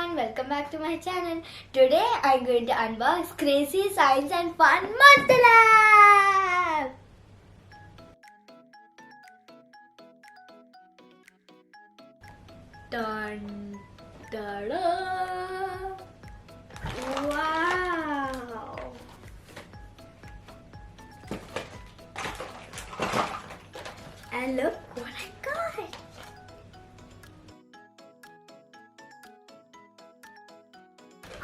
everyone, welcome back to my channel. Today I'm going to unbox Crazy Science and Fun Monster Lab. Dun, da-da. Wow. And look what I got.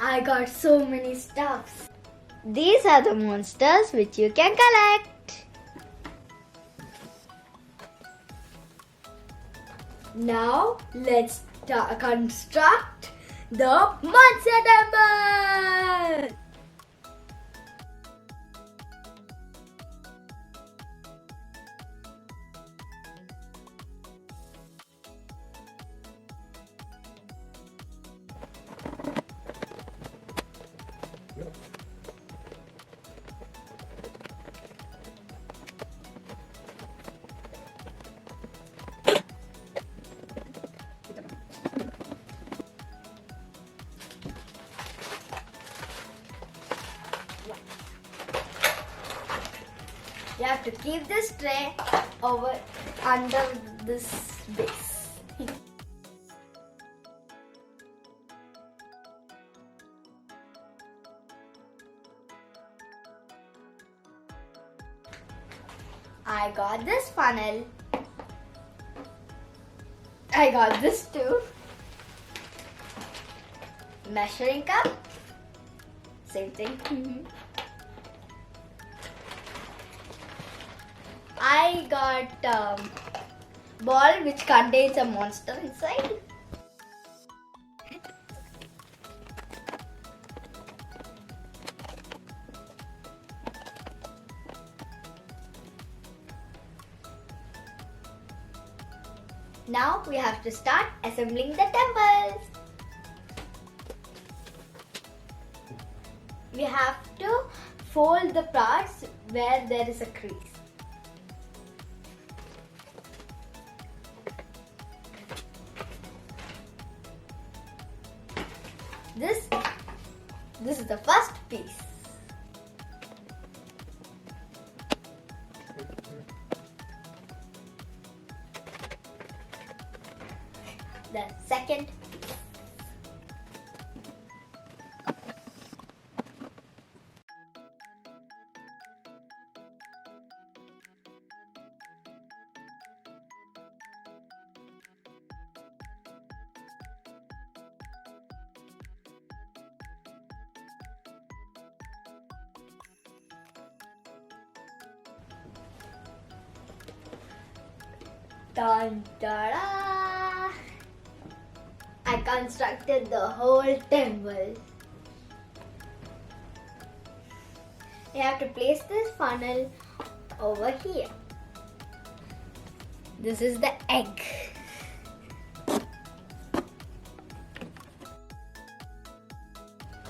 I got so many stuffs. These are the monsters which you can collect. Now let's construct the monster temple. You have to keep this tray over under this base. I got this funnel. I got this too. Measuring cup. Same thing. I got ball which contains a monster inside. Now we have to start assembling the temples. We have to fold the parts where there is a crease. This is the first piece. The second piece. Dun, da-da. I constructed the whole temple. You have to place this funnel over here. This is the egg.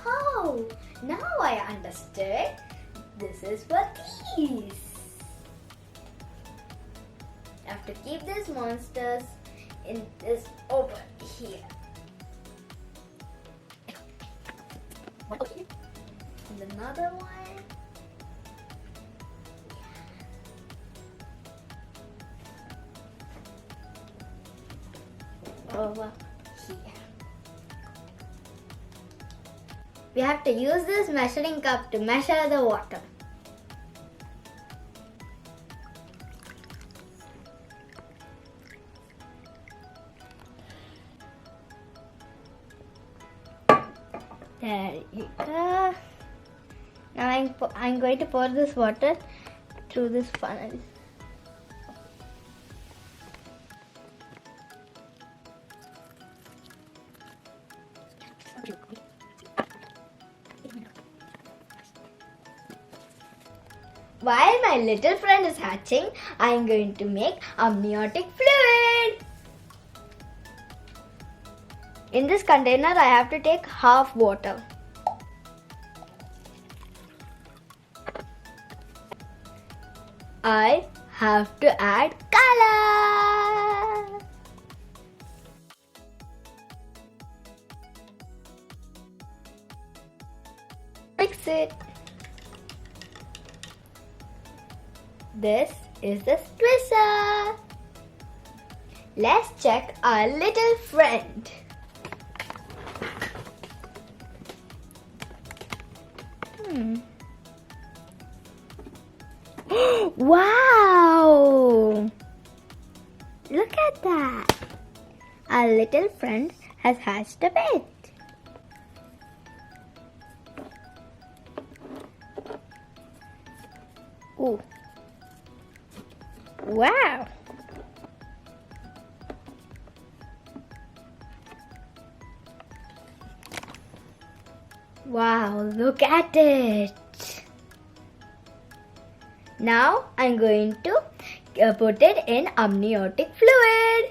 Oh, now I understood. This is for these. I have to keep these monsters in this over here. And another one. Over here. We have to use this measuring cup to measure the water. There you go. Now I'm going to pour this water through this funnel. While my little friend is hatching, I'm going to make amniotic fluid. In this container, I have to take half water. I have to add color. fix it. This is the twister. Let's check our little friend. Wow! Look at that. Our little friend has hatched a pet. Ooh. Wow! Wow, look at it. Now I'm going to put it in amniotic fluid.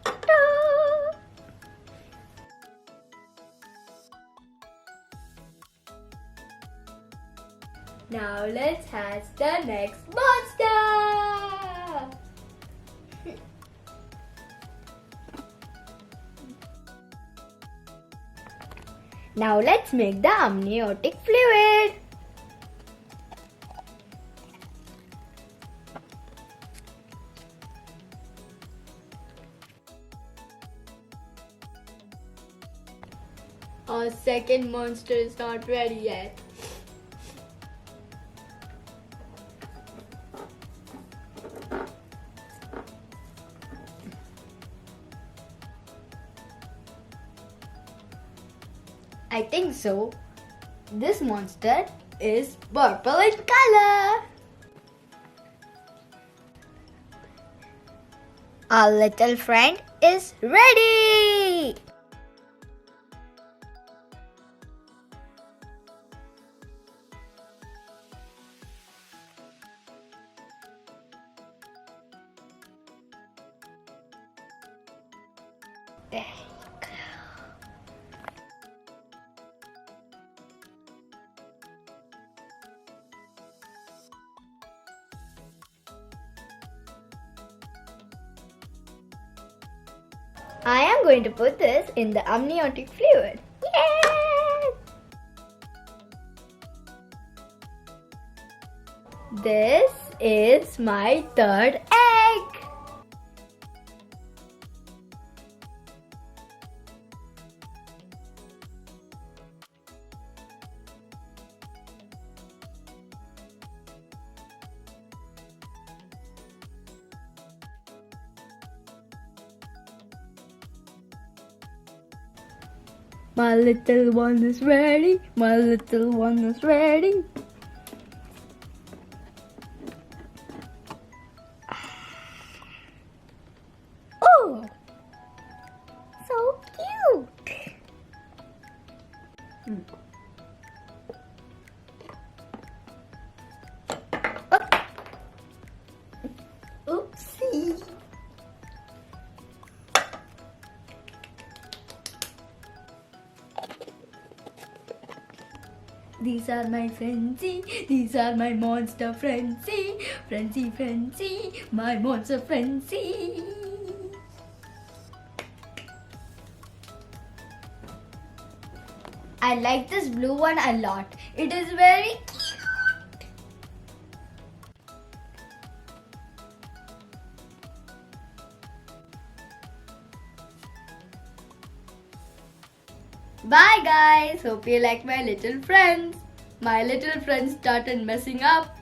Ta-da! Now let's hatch the next monster. Now let's make the amniotic fluid. Our second monster is not ready yet. I think so. This monster is purple in color. Our little friend is ready. There you go. I am going to put this in the amniotic fluid. Yay! This is my third egg. My little one is ready. My little one is ready. Oh, so cute. Oopsie. These are my frenzy, these are my monster frenzy, frenzy, frenzy, my monster frenzy. I like this blue one a lot. It is very cute. Bye guys, hope you like my little friends. My little friends started messing up.